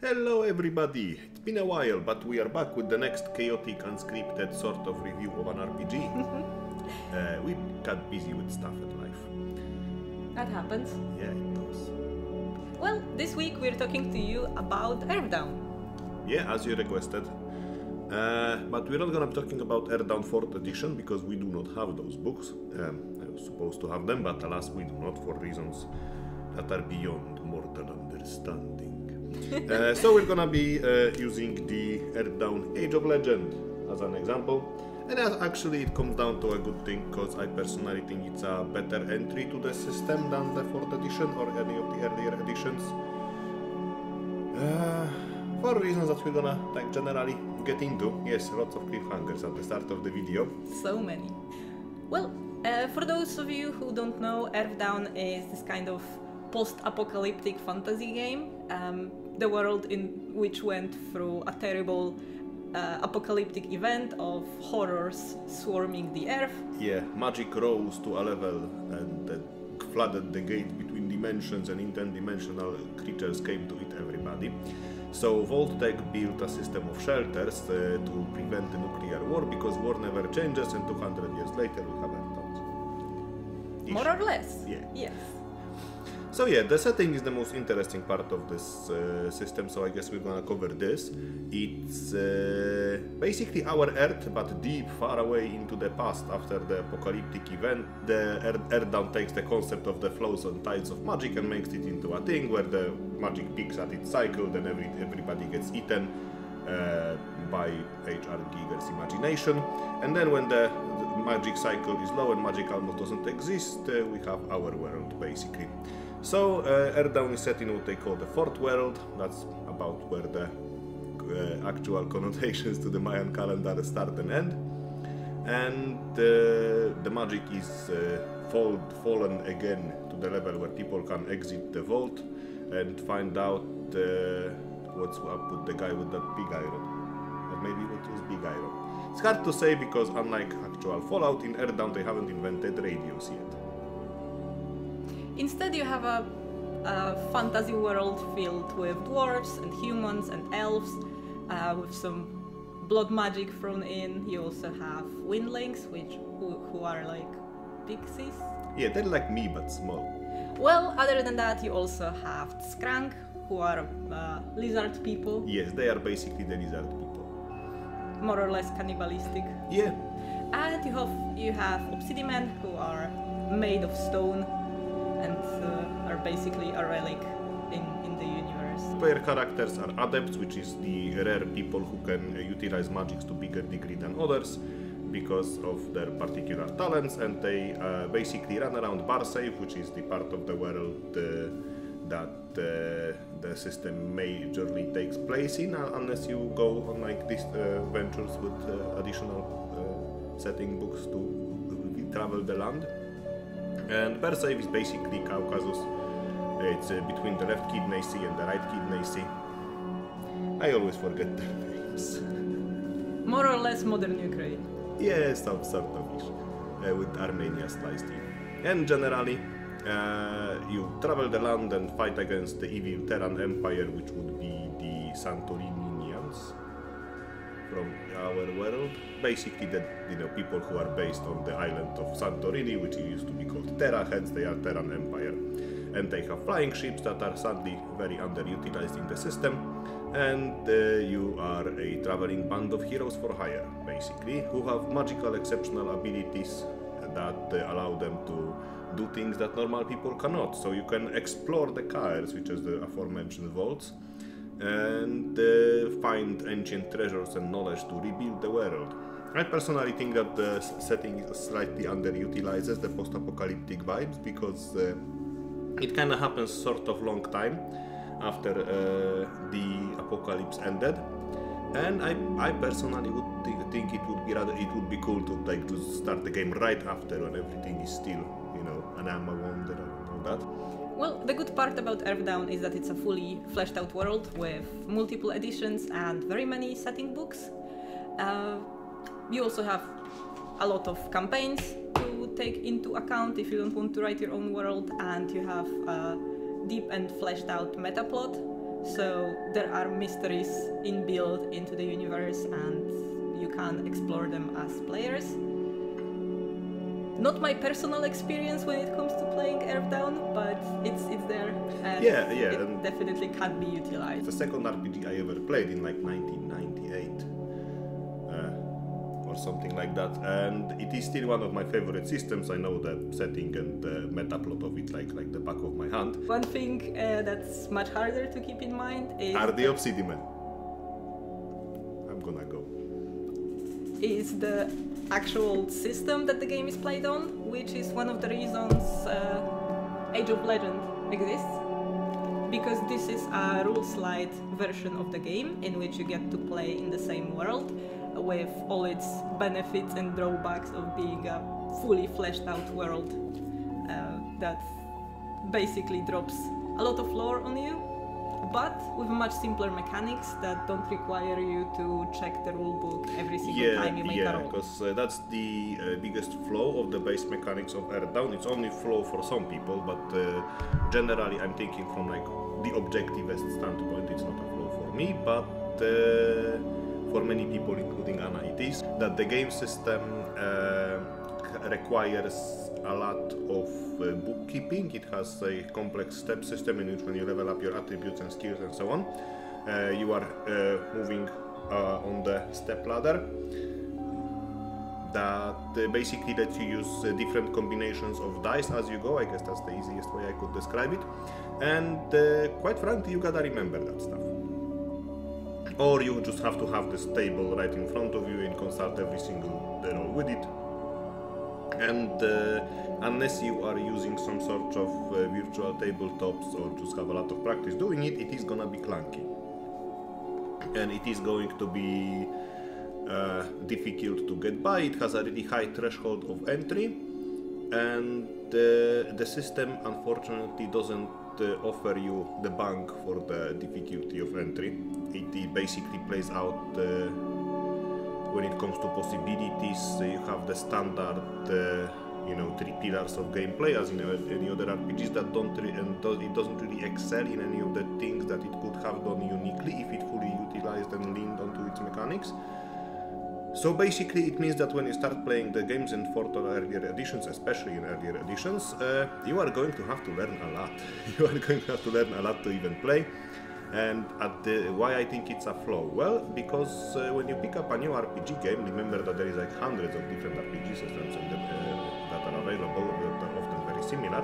Hello everybody! It's been a while, but we are back with the next chaotic, unscripted sort of review of an RPG. We got busy with stuff in life. That happens. Yeah, it does. Well, this week we're talking to you about Earthdawn. Yeah, as you requested. But we're not gonna be talking about Earthdawn 4th edition, because we do not have those books. I was supposed to have them, but alas we do not, for reasons that are beyond mortal understanding. So we're gonna be using the Earthdawn Age of Legend as an example, and actually it comes down to a good thing, because I personally think it's a better entry to the system than the 4th edition or any of the earlier editions, for reasons that we're gonna generally get into. Yes, lots of cliffhangers at the start of the video. So many. Well, for those of you who don't know, Earthdawn is this kind of post-apocalyptic fantasy game. The world in which went through a terrible apocalyptic event of horrors swarming the earth. Yeah, magic rose to a level and flooded the gate between dimensions, and interdimensional creatures came to eat everybody. So Vault-Tec built a system of shelters to prevent the nuclear war, because war never changes, and 200 years later we have Earthdawn. More or less. Yeah. Yes. So yeah, the setting is the most interesting part of this system, so I guess we're gonna cover this. It's basically our Earth, but deep, far away into the past after the apocalyptic event. The Earthdawn takes the concept of the flows and tides of magic and makes it into a thing where the magic peaks at its cycle, then everybody gets eaten by H.R. Giger's imagination. And then when the magic cycle is low and magic almost doesn't exist, we have our world, basically. So Earthdawn is set in what they call the fourth world. That's about where the actual connotations to the Mayan calendar start and end. And the magic is fallen again to the level where people can exit the vault and find out what's up with the guy with that big iron. Or maybe what was big iron. It's hard to say, because unlike actual Fallout, in Earthdawn they haven't invented radios yet. Instead, you have a fantasy world filled with dwarves and humans and elves, with some blood magic thrown in. You also have windlings, who are like pixies. Yeah, they're like me, but small. Well, other than that, you also have Skrank, who are lizard people. Yes, they are basically the lizard people. More or less cannibalistic. Yeah. And you have Obsidian, who are made of stone and are basically a relic in the universe. Player characters are adepts, which is the rare people who can utilize magics to bigger degree than others because of their particular talents, and they basically run around bar safe, which is the part of the world that the system majorly takes place in, unless you go on like these ventures with additional setting books to travel the land. And Persave is basically Caucasus. It's between the left kidney sea and the right kidney sea. I always forget their names. More or less modern Ukraine. Yeah, some sort of ish, with Armenia sliced in. And generally, you travel the land and fight against the evil Terran Empire, which would be the Santorinians from our world. Basically, the people who are based on the island of Santorini, which used to be called Terra, hence they are Terran Empire. And they have flying ships that are sadly very underutilized in the system. And you are a traveling band of heroes for hire, basically, who have magical exceptional abilities that allow them to do things that normal people cannot. So you can explore the Caers, which is the aforementioned vaults, and find ancient treasures and knowledge to rebuild the world. I personally think that the setting slightly underutilizes the post-apocalyptic vibes, because it kind of happens sort of long time after the apocalypse ended, and I personally would think it would be cool to start the game right after, when everything is still, an Amma Wonder and all that. Well, the good part about Earthdawn is that it's a fully fleshed out world with multiple editions and very many setting books. You also have a lot of campaigns to take into account if you don't want to write your own world, and you have a deep and fleshed out meta plot So there are mysteries inbuilt into the universe, and you can explore them as players. Not my personal experience when it comes to playing Earthdawn, but it's there, and it definitely can be utilized. The second RPG I ever played in like 1998 or something like that, and it is still one of my favorite systems. I know the setting and the meta plot of it like the back of my hand. One thing that's much harder to keep in mind is are the Obsidian. I'm gonna go. Is the actual system that the game is played on, which is one of the reasons Age of Legend exists, because this is a rules-light version of the game in which you get to play in the same world with all its benefits and drawbacks of being a fully fleshed out world that basically drops a lot of lore on you, but with much simpler mechanics that don't require you to check the rulebook every single time you make a roll. Because that's the biggest flaw of the base mechanics of Earthdawn. It's only flaw for some people, but generally I'm thinking from like the objectivist standpoint, it's not a flaw for me, but for many people, including Anna, it is that the game system requires a lot of bookkeeping. It has a complex step system in which when you level up your attributes and skills and so on, you are moving on the step ladder that basically lets you use different combinations of dice as you go. I guess that's the easiest way I could describe it. And quite frankly, you gotta remember that stuff. Or you just have to have this table right in front of you and consult every single roll with it. And unless you are using some sort of virtual tabletops or just have a lot of practice doing it, it is gonna be clunky. And it is going to be difficult to get by. It has a really high threshold of entry, and the system unfortunately doesn't offer you the bank for the difficulty of entry. It basically plays out when it comes to possibilities. You have the standard, three pillars of gameplay as in any other RPGs that it doesn't really excel in any of the things that it could have done uniquely if it fully utilized and leaned onto its mechanics. So basically it means that when you start playing the games in earlier editions, especially in earlier editions, you are going to have to learn a lot. You are going to have to learn a lot to even play. And why I think it's a flaw? Well, because when you pick up a new RPG game, remember that there is like hundreds of different RPG systems that are available, that are often very similar.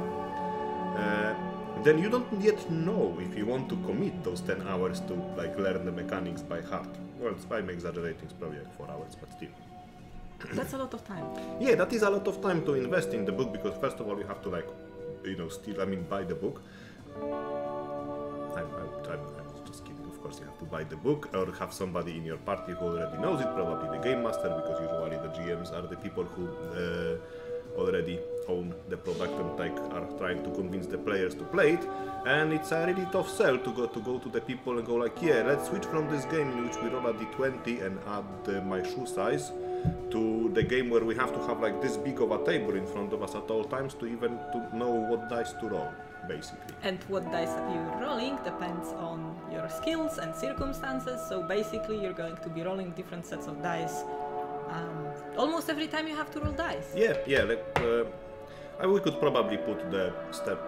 Then you don't yet know if you want to commit those 10 hours to like learn the mechanics by heart. Well, I'm exaggerating, it's probably like 4 hours, but still. That's a lot of time. Yeah, that is a lot of time to invest in the book, because first of all you have to buy the book. I'm just kidding, of course you have to buy the book or have somebody in your party who already knows it, probably the game master, because usually the GMs are the people who already own the product and are trying to convince the players to play it. And it's a really tough sell to go to the people and go like, yeah, let's switch from this game in which we roll a d20 and add my shoe size to the game where we have to have like this big of a table in front of us at all times to even to know what dice to roll, basically. And what dice you're rolling depends on your skills and circumstances, so basically you're going to be rolling different sets of dice almost every time you have to roll dice. Yeah, we could probably put the step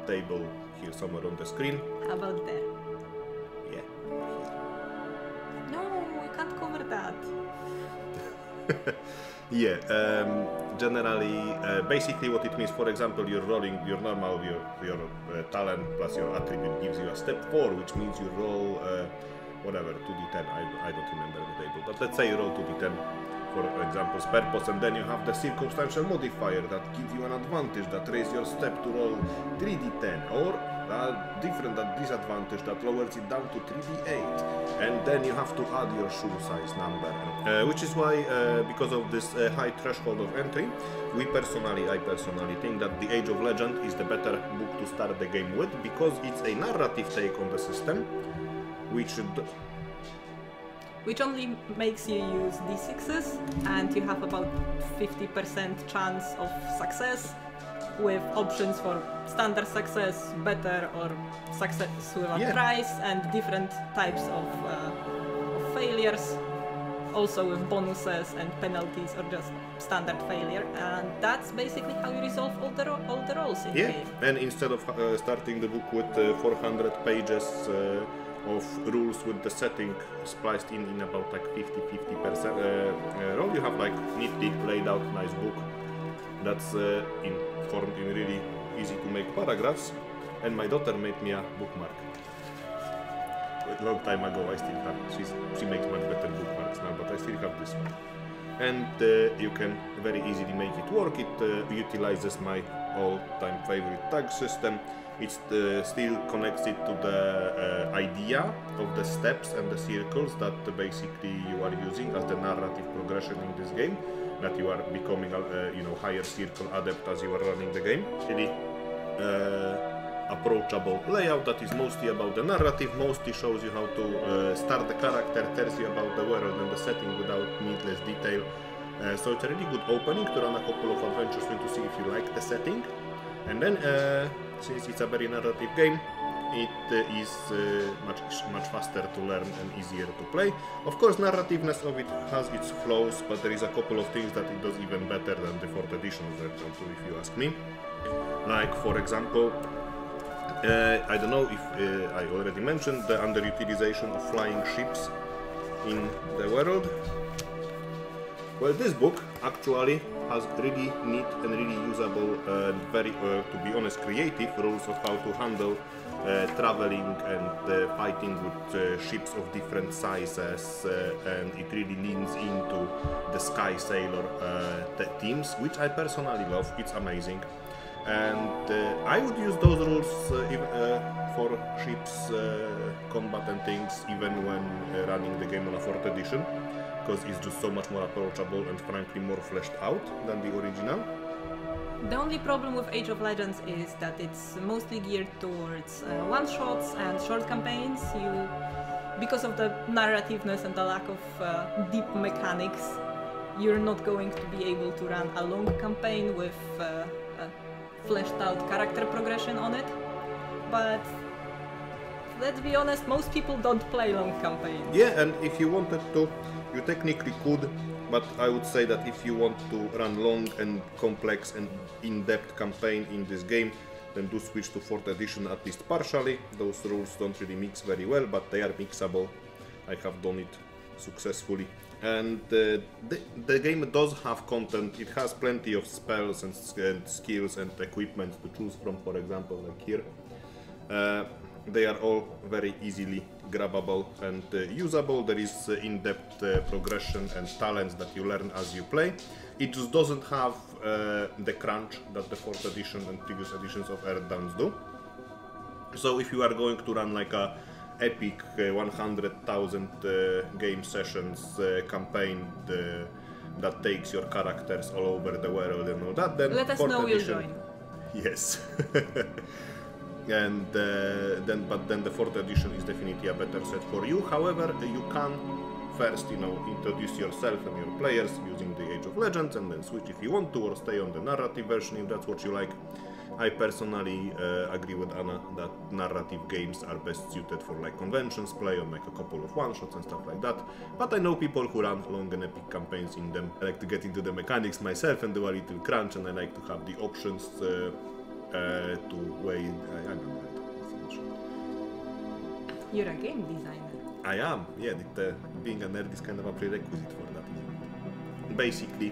table here somewhere on the screen. How about there? Yeah. No, we can't cover that. Yeah, generally, basically what it means, for example, you're rolling your normal, your talent plus your attribute gives you a step 4, which means you roll whatever, 2d10, I don't remember the table, but let's say you roll 2d10 for example's purpose, and then you have the circumstantial modifier that gives you an advantage that raises your step to roll 3d10, or a different disadvantage that lowers it down to 3d8, and then you have to add your shoe size number, which is why, because of this high threshold of entry, I personally think that the Age of Legend is the better book to start the game with, because it's a narrative take on the system, which only makes you use d6s, and you have about 50% chance of success with options for standard success, better, or success without price, and different types of failures, also with bonuses and penalties or just standard failure, and that's basically how you resolve all the roles in the game. And instead of starting the book with 400 pages of rules with the setting spliced in about like 50% role, you have like neatly laid out nice book that's formed in really easy to make paragraphs, and my daughter made me a bookmark. A long time ago I still have it. She makes much better bookmarks now, but I still have this one. And you can very easily make it work. It utilizes my all-time favorite tag system. It still connects it to the idea of the steps and the circles that basically you are using as the narrative progression in this game, that you are becoming a higher circle adept as you are running the game. Really approachable layout that is mostly about the narrative, mostly shows you how to start the character, tells you about the world and the setting without needless detail. So it's a really good opening to run a couple of adventures to see if you like the setting. And then, since it's a very narrative game, it is much faster to learn and easier to play. Of course, narrativeness of it has its flaws, but there is a couple of things that it does even better than the 4th edition version, if you ask me. Like, for example, I don't know if I already mentioned the underutilization of flying ships in the world. Well, this book actually has really neat and really usable and very, to be honest, creative rules of how to handle traveling and fighting with ships of different sizes, and it really leans into the Sky Sailor themes, which I personally love. It's amazing. And I would use those rules for ships, combat and things, even when running the game on a 4th edition, because it's just so much more approachable and frankly more fleshed out than the original. The only problem with Age of Legends is that it's mostly geared towards one-shots and short campaigns. Because of the narrativeness and the lack of deep mechanics, you're not going to be able to run a long campaign with fleshed out character progression on it. But let's be honest, most people don't play long campaigns. Yeah, and if you wanted to, you technically could, but I would say that if you want to run long and complex and in-depth campaign in this game, then do switch to 4th edition at least partially. Those rules don't really mix very well, but they are mixable. I have done it successfully. And the game does have content. It has plenty of spells and skills and equipment to choose from, for example, like here. They are all very easily grabbable and usable. There is in-depth progression and talents that you learn as you play. It just doesn't have the crunch that the 4th edition and previous editions of Earthdawn do. So if you are going to run like a epic 100,000 game sessions campaign that takes your characters all over the world and all that, then let us know you'll join. Yes. And then the 4th edition is definitely a better set for you. However, you can first, introduce yourself and your players using the Age of Legends, and then switch if you want to, or stay on the narrative version if that's what you like. I personally agree with Anna that narrative games are best suited for like conventions, play on like a couple of one-shots and stuff like that. But I know people who run long and epic campaigns in them. I like to get into the mechanics myself and do a little crunch, and I like to have the options to weigh. I don't know. You're a game designer. I am, yeah. Being a nerd is kind of a prerequisite for that, isn't it? Basically,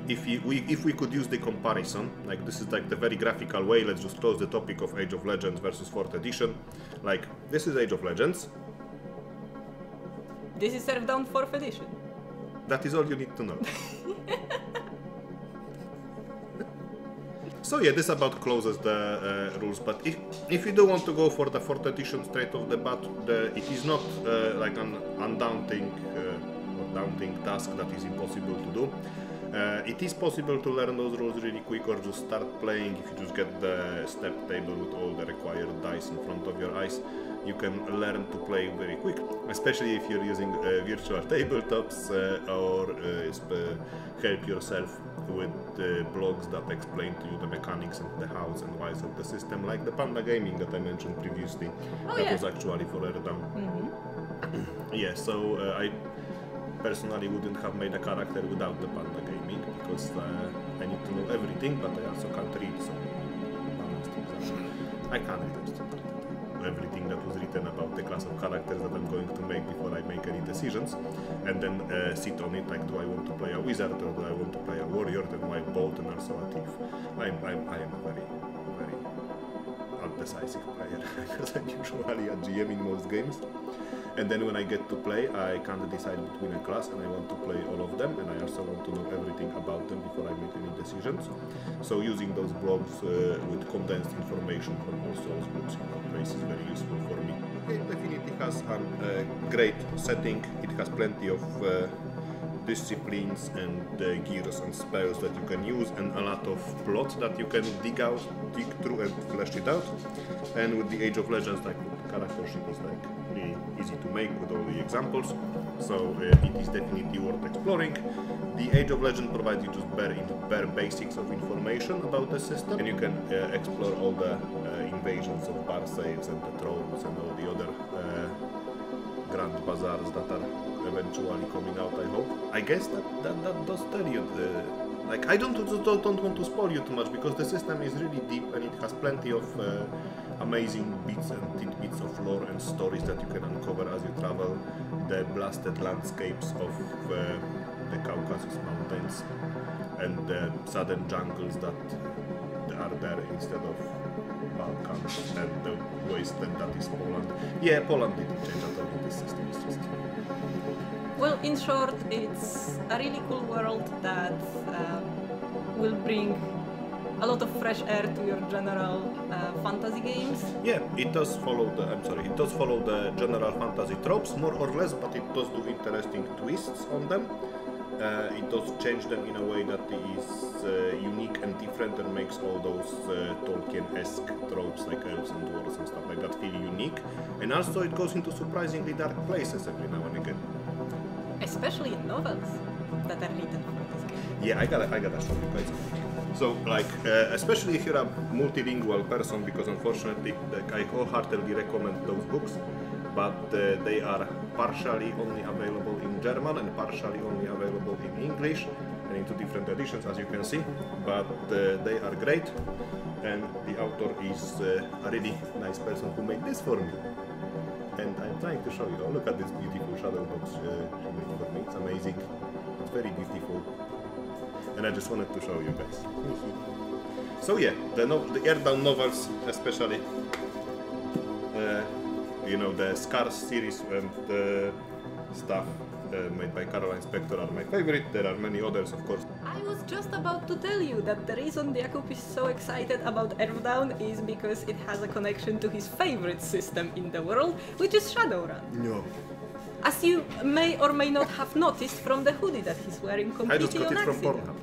if we could use the comparison, like this is like the very graphical way, let's just close the topic of Age of Legends versus 4th edition. Like, this is Age of Legends. This is Earthdawn 4th edition. That is all you need to know. So yeah, this about closes the rules, but if you do want to go for the 4th edition straight off the bat, it is not like an undaunting or daunting task that is impossible to do. It is possible to learn those rules really quick, or just start playing. If you just get the step table with all the required dice in front of your eyes, you can learn to play very quick, especially if you're using virtual tabletops or help yourself with blogs that explain to you the mechanics and the hows and whys of the system, like the Panda Gaming that I mentioned previously. Was actually for Earthdawn. Yeah, so I personally wouldn't have made a character without the Panda Gaming, because I need to know everything, but I also can't read, so I can't read everything that was written about the class of characters that I'm going to make before I make any decisions, and then sit on it, like, do I want to play a wizard or do I want to play a warrior, then my bolt, and also a thief. I am a very, very undecisive player, because I'm usually a GM in most games. And then when I get to play, I can't decide between a class, and I want to play all of them, and I also want to know everything about them before I make any decisions. So using those blogs with condensed information from all source books in one place is very useful for me. It definitely has a great setting. It has plenty of disciplines and gears and spells that you can use, and a lot of plot that you can dig through and flesh it out. And with the Age of Legends, like, character sheet is like really easy to make with all the examples, so it is definitely worth exploring. The Age of Legends provides you just bare basics of information about the system, and you can explore all the invasions of bar saves and the thrones and all the other grand bazaars that are eventually coming out, I hope. I guess that does tell you like, I don't want to spoil you too much, because the system is really deep and it has plenty of amazing bits and tidbits of lore and stories that you can uncover as you travel the blasted landscapes of the Caucasus Mountains and the southern jungles that are there instead of Balkans and the wasteland that is Poland. Yeah, Poland didn't change at all in this system, it's just... Well, in short, it's a really cool world that will bring a lot of fresh air to your general fantasy games. Yeah, it does follow the general fantasy tropes more or less, but it does do interesting twists on them. It does change them in a way that is unique and different, and makes all those Tolkien-esque tropes like elves and dwarves and stuff like that feel unique. And also it goes into surprisingly dark places every now and again. Especially in novels that are written for this game. Yeah, I gotta show you guys. So, like, especially if you're a multilingual person, because unfortunately, I wholeheartedly recommend those books, but they are partially only available in German and partially only available in English, and in two different editions, as you can see. But they are great, and the author is a really nice person who made this for me. And I'm trying to show you. Oh, look at this beautiful shadow box she made for me. It's amazing. It's very beautiful. And I just wanted to show you guys. So yeah, the Earthdawn novels, especially, you know, the Scars series and the stuff made by Caroline Spector are my favorite. There are many others, of course. I was just about to tell you that the reason Jakub is so excited about Earthdawn is because it has a connection to his favorite system in the world, which is Shadowrun. No. As you may or may not have noticed from the hoodie that he's wearing completely I just got it from Pornhub.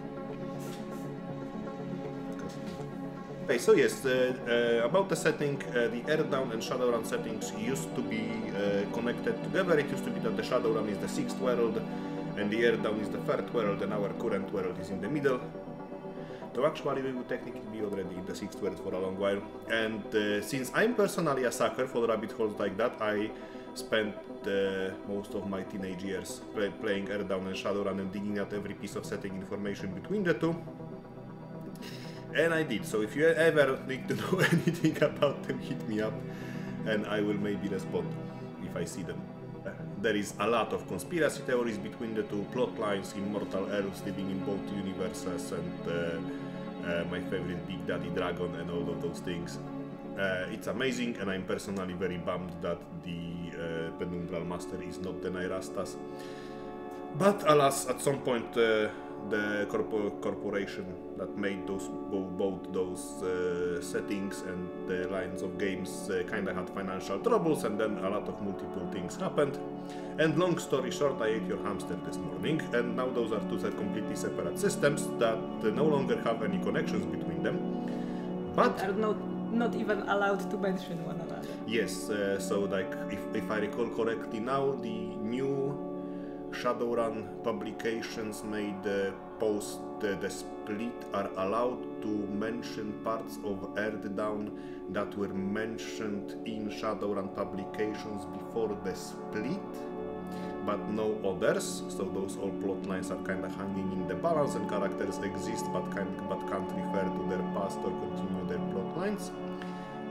Okay, so yes, about the setting, the Earthdawn and Shadowrun settings used to be connected together. It used to be that the Shadowrun is the 6th world and the Earthdawn is the 3rd world, and our current world is in the middle. Though actually we would technically be already in the 6th world for a long while. And since I'm personally a sucker for rabbit holes like that, I spent most of my teenage years playing Earthdawn and Shadowrun and digging out every piece of setting information between the two. And I did, so if you ever need to know anything about them, hit me up and I will maybe respond if I see them. There is a lot of conspiracy theories between the two, plot lines, immortal elves living in both universes, and my favorite Big Daddy Dragon and all of those things. It's amazing, and I'm personally very bummed that the Penumbral Master is not the Nairastas. But alas, at some point the corporation that made both those settings and the lines of games kinda had financial troubles, and then a lot of multiple things happened. And long story short, I ate your hamster this morning, and now those are two completely separate systems that no longer have any connections between them. But are not even allowed to mention one another. Yes, so like if I recall correctly now, the new Shadowrun publications made post the split are allowed to mention parts of Earthdawn that were mentioned in Shadowrun publications before the split, but no others. So those all plot lines are kind of hanging in the balance, and characters exist but can't refer to their past or continue their plot lines.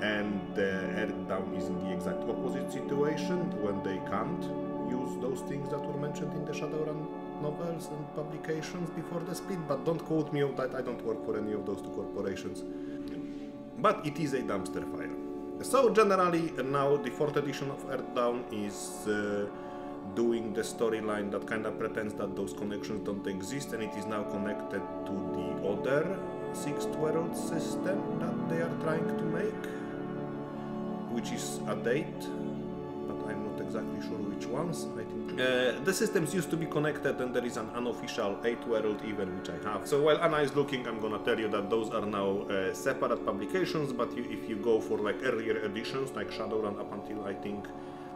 And Earthdawn is in the exact opposite situation when they can't use those things that were mentioned in the Shadowrun novels and publications before the split, but don't quote me on that, I don't work for any of those two corporations. But it is a dumpster fire. So generally now the 4th edition of Earthdawn is doing the storyline that kind of pretends that those connections don't exist, and it is now connected to the other 6th world system that they are trying to make, which is a date, but I'm not exactly sure which ones. I think the systems used to be connected, and there is an unofficial 8th world event which I have. So while Anna is looking, I'm gonna tell you that those are now separate publications, but if you go for like earlier editions like Shadowrun up until I think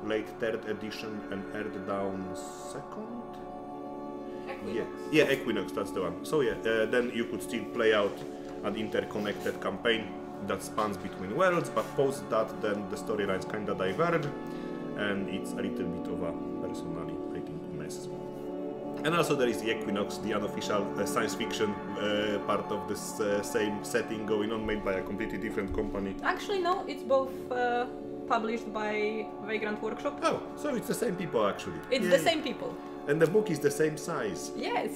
late 3rd edition and Earthdawn 2nd? Equinox. Yeah, Equinox, that's the one. So yeah, then you could still play out an interconnected campaign that spans between worlds, but post that then the storylines kinda diverge, and it's a little bit of a personally, I think, mess. And also there is the Equinox, the unofficial science fiction part of this same setting going on, made by a completely different company. Actually, no, it's both published by Vagrant Workshop. Oh, so it's the same people actually. It's Yay. the same people. And the book is the same size. Yes.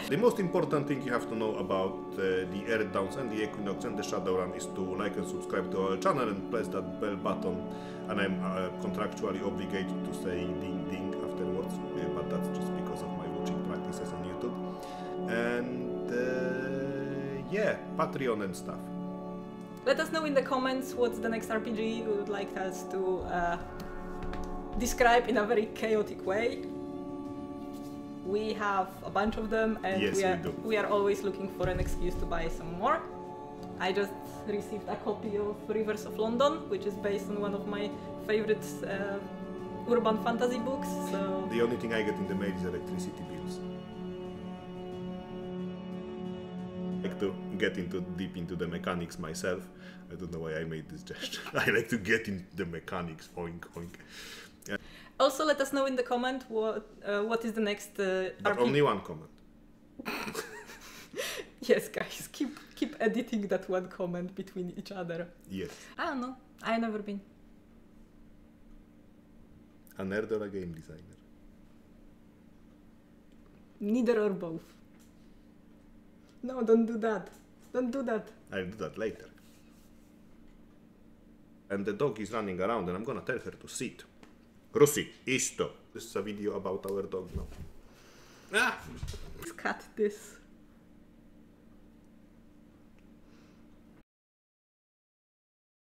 The most important thing you have to know about the Earthdawns and the Equinox and the Shadowrun is to like and subscribe to our channel and press that bell button, and I'm contractually obligated to say ding ding afterwards, but that's just because of my watching practices on YouTube. And yeah, Patreon and stuff. Let us know in the comments what's the next RPG you would like us to describe in a very chaotic way. We have a bunch of them, and yes, we are always looking for an excuse to buy some more. I just received a copy of Rivers of London, which is based on one of my favorite urban fantasy books. So the only thing I get in the mail is electricity bills. I like to get deep into the mechanics myself. I don't know why I made this gesture. I like to get into the mechanics. Oink oink. Yeah. Also, let us know in the comment what is the next But only one comment. Yes, guys, keep editing that one comment between each other. Yes. I don't know. I've never been. A nerd or a game designer? Neither or both. No, don't do that. Don't do that. I'll do that later. And the dog is running around, and I'm gonna tell her to sit. Russi, isto. This is a video about our dog now. Ah! Let's cut this.